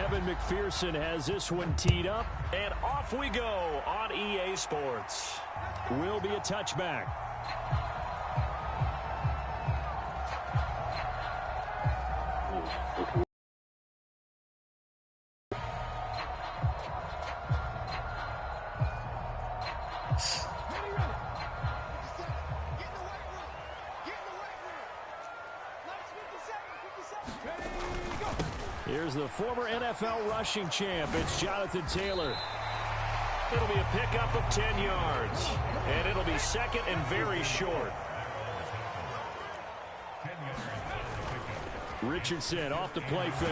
Evan McPherson has this one teed up, and off we go on EA Sports. Will be a touchback. Here's the former NFL rushing champ. It's Jonathan Taylor. It'll be a pickup of 10 yards. And it'll be second and very short. Richardson off the play fake.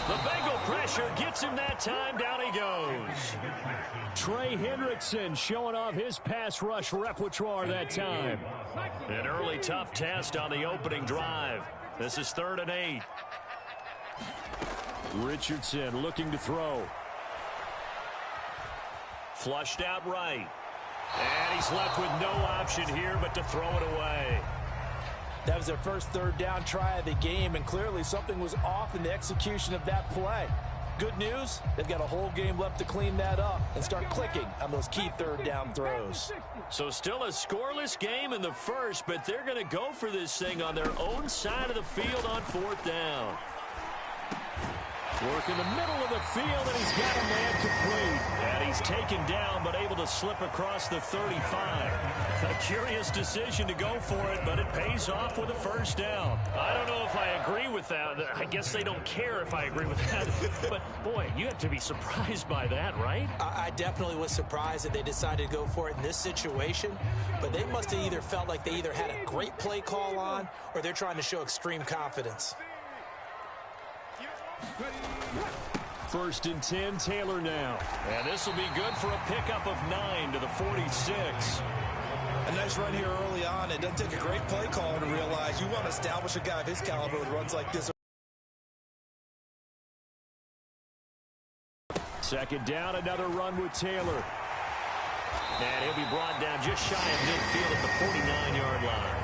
The Bengal pressure gets him that time. Down he goes. Trey Hendrickson showing off his pass rush repertoire that time. An early tough test on the opening drive. This is 3rd and 8. Richardson looking to throw. Flushed out right. And he's left with no option here but to throw it away. That was their first 3rd down try of the game, and clearly something was off in the execution of that play. Good news, they've got a whole game left to clean that up and start clicking on those key 3rd down throws. So still a scoreless game in the first, but they're going to go for this thing on their own side of the field on 4th down. Work in the middle of the field, and he's got a man complete. And he's taken down, but able to slip across the 35. A curious decision to go for it, but it pays off with a 1st down. I don't know if I agree with that. I guess they don't care if I agree with that. But, boy, you have to be surprised by that, right? I definitely was surprised that they decided to go for it in this situation. But they must have either felt like they either had a great play call on or they're trying to show extreme confidence. 1st and 10, Taylor now. And this will be good for a pickup of 9 to the 46. A nice run here early on. It doesn't take a great play caller to realize you want to establish a guy of his caliber with runs like this. 2nd down, another run with Taylor. And he'll be brought down just shy of midfield at the 49-yard line.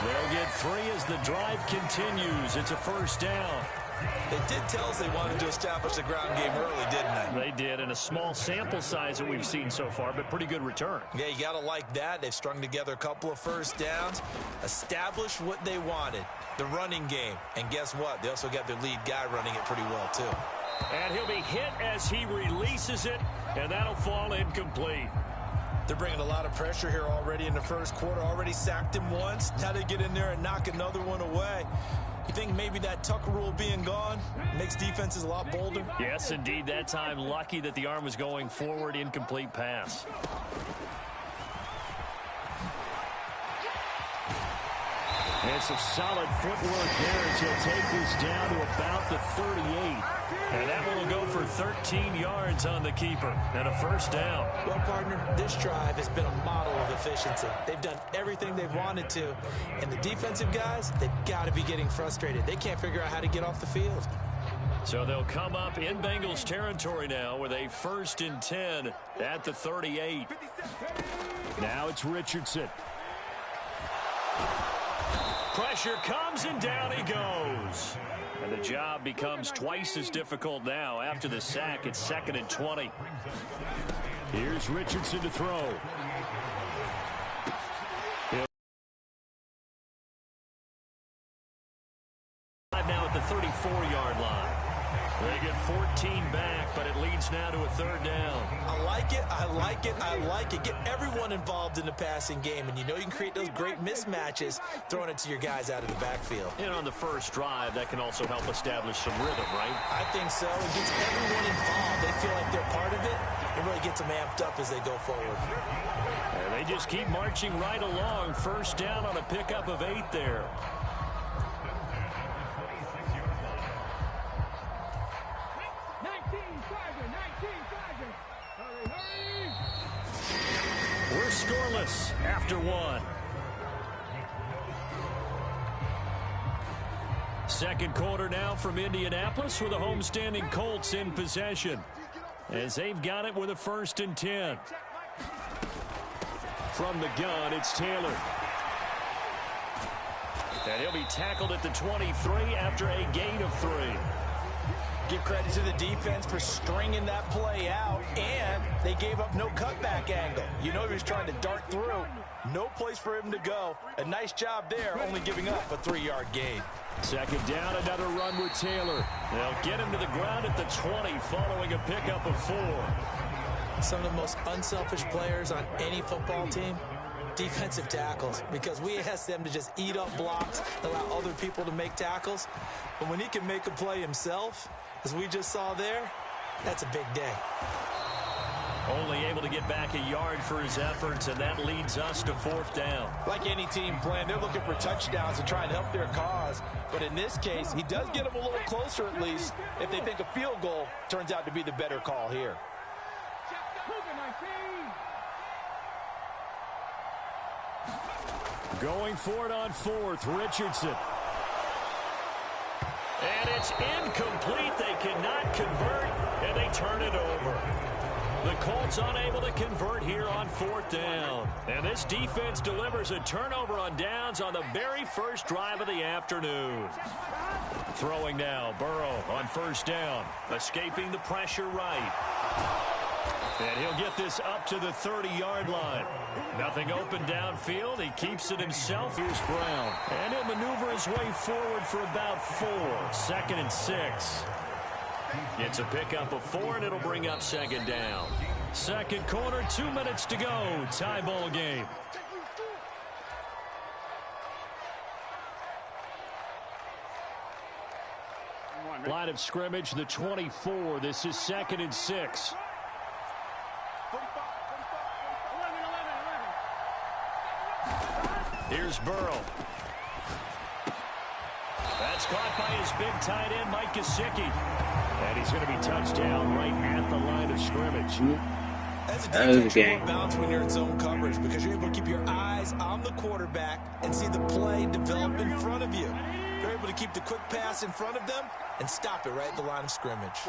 They'll get 3 as the drive continues. It's a 1st down. They did tell us they wanted to establish the ground game early, didn't they? They did, and a small sample size that we've seen so far, but pretty good return. Yeah, you got to like that. They've strung together a couple of 1st downs, established what they wanted, the running game. And guess what? They also got their lead guy running it pretty well, too. And he'll be hit as he releases it, and that'll fall incomplete. They're bringing a lot of pressure here already in the 1st quarter. Already sacked him once. Now they get in there and knock another one away. You think maybe that Tucker rule being gone makes defenses a lot bolder? Yes, indeed. That time, lucky that the arm was going forward. Incomplete pass. And some solid footwork there as he'll take this down to about the 38. And that one will go for 13 yards on the keeper and a 1st down. Well, partner, this drive has been a model of efficiency. They've done everything they've wanted to. And the defensive guys, they've got to be getting frustrated. They can't figure out how to get off the field. So they'll come up in Bengals territory now with a 1st and 10 at the 38. Now it's Richardson. Pressure comes, and down he goes. And the job becomes twice as difficult now. After the sack, it's 2nd and 20. Here's Richardson to throw. Now at the 34-yard line. They get 14 back, but it leads now to a 3rd down. I like it, I like it, I like it. Get everyone involved in the passing game, and you know you can create those great mismatches throwing it to your guys out of the backfield. And on the first drive, that can also help establish some rhythm, right? I think so. It gets everyone involved. They feel like they're part of it. It really gets them amped up as they go forward. And they just keep marching right along. 1st down on a pickup of 8 there. We're scoreless after 1. 2nd quarter now from Indianapolis with the homestanding Colts in possession as they've got it with a 1st and 10. From the gun, it's Taylor. And he'll be tackled at the 23 after a gain of 3. Give credit to the defense for stringing that play out, and they gave up no cutback angle. You know he was trying to dart through. No place for him to go. A nice job there, only giving up a 3-yard gain. Second down, another run with Taylor. They'll get him to the ground at the 20 following a pickup of 4. Some of the most unselfish players on any football team, defensive tackles, because we ask them to just eat up blocks, allow other people to make tackles. But when he can make a play himself, as we just saw there, that's a big day. Only able to get back a yard for his efforts, and that leads us to 4th down. Like any team plan, they're looking for touchdowns to try and help their cause. But in this case, he does get them a little closer at least if they think a field goal turns out to be the better call here. Going for it on 4th, Richardson. And it's incomplete. They cannot convert, and they turn it over. The Colts unable to convert here on 4th down. And this defense delivers a turnover on downs on the very first drive of the afternoon. Throwing now, Burrow on 1st down. Escaping the pressure right. And he'll get this up to the 30-yard line. Nothing open downfield. He keeps it himself. Here's Brown. And he'll maneuver his way forward for about 4. 2nd and 6. It's a pickup of 4, and it'll bring up 2nd down. Second quarter, 2 minutes to go. Tie ball game. Line of scrimmage, the 24. This is 2nd and 6. Here's Burrow. That's caught by his big tight end, Mike Gesicki. And he's going to be touchdown right at the line of scrimmage. That's a defense you want bounce when you're in zone coverage, because you're able to keep your eyes on the quarterback and see the play develop in front of you. You're able to keep the quick pass in front of them and stop it right at the line of scrimmage.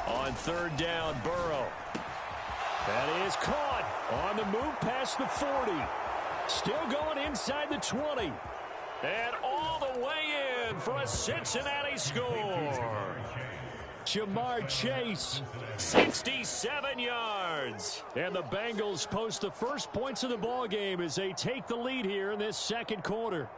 On 3rd down, Burrow. That is caught on the move past the 40. Still going inside the 20. And all the way in for a Cincinnati score. Jamar Chase, 67 yards. And the Bengals post the first points of the ball game as they take the lead here in this second quarter.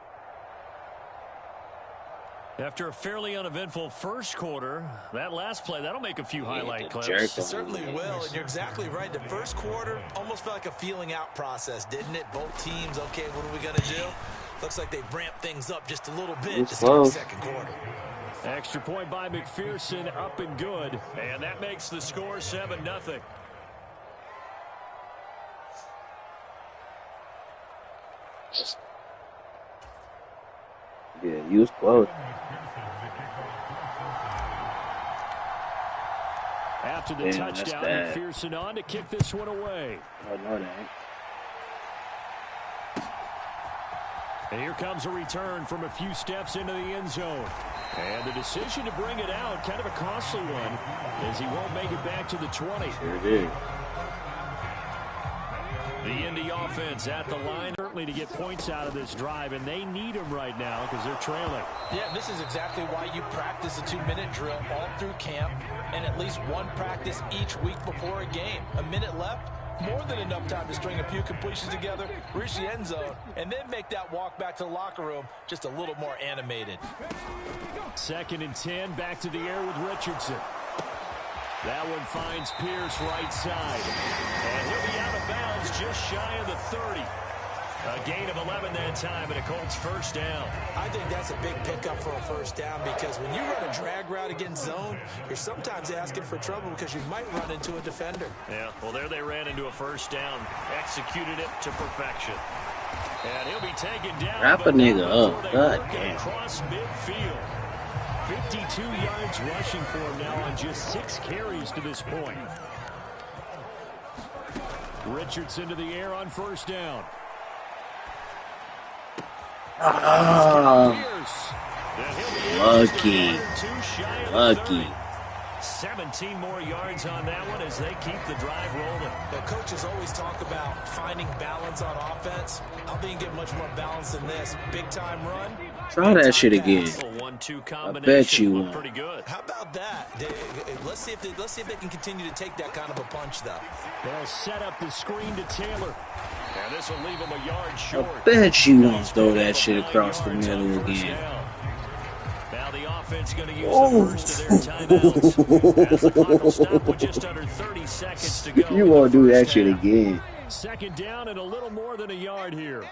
After a fairly uneventful first quarter, that last play, that'll make a few highlight clips. It certainly will, and you're exactly right. The first quarter almost felt like a feeling out process, didn't it? Both teams, okay, what are we going to do? Looks like they've ramped things up just a little bit to start the second quarter. Extra point by McPherson, up and good. And that makes the score 7-0. Yeah, he was close. After the touchdown, McPherson on to kick this one away. Oh, no, that ain't. And here comes a return from a few steps into the end zone. And the decision to bring it out, kind of a costly one, as he won't make it back to the 20. Sure did. The Indy offense at the line, certainly to get points out of this drive, and they need them right now because they're trailing. Yeah, this is exactly why you practice a 2-minute drill all through camp and at least one practice each week before a game. A minute left, more than enough time to string a few completions together, reach the end zone, and then make that walk back to the locker room just a little more animated. 2nd and 10, back to the air with Richardson. That one finds Pierce right side. And he'll be out of bounds just shy of the 30. A gain of 11 that time, and a Colts first down. I think that's a big pickup for a first down, because when you run a drag route against zone, you're sometimes asking for trouble because you might run into a defender. Yeah, well, there they ran into a first down. Executed it to perfection. And he'll be taken down. Wrap a nigga up. God damn. Across midfield. 52 yards rushing for him now on just 6 carries to this point. Richardson to the air on first down. Lucky. 17 more yards on that one as they keep the drive rolling. The coaches always talk about finding balance on offense. I don't think you get much more balance than this. Big time run, Try that shit again. I bet you won't. Pretty good. How about that? Let's see if they can continue to take that kind of a punch, though. They'll set up the screen to Taylor. And this will leave him a yard short. I bet you won't throw that shit across the middle again. Now the offense going to use the first of their timeouts. As the clock will stop with just under 30 seconds to go. You won't do that shit again. Second down and a little more than a yard here.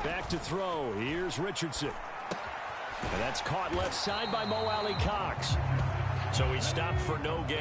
Back to throw. Here's Richardson. And that's caught left side by Mo Alley Cox. So he stopped for no gain.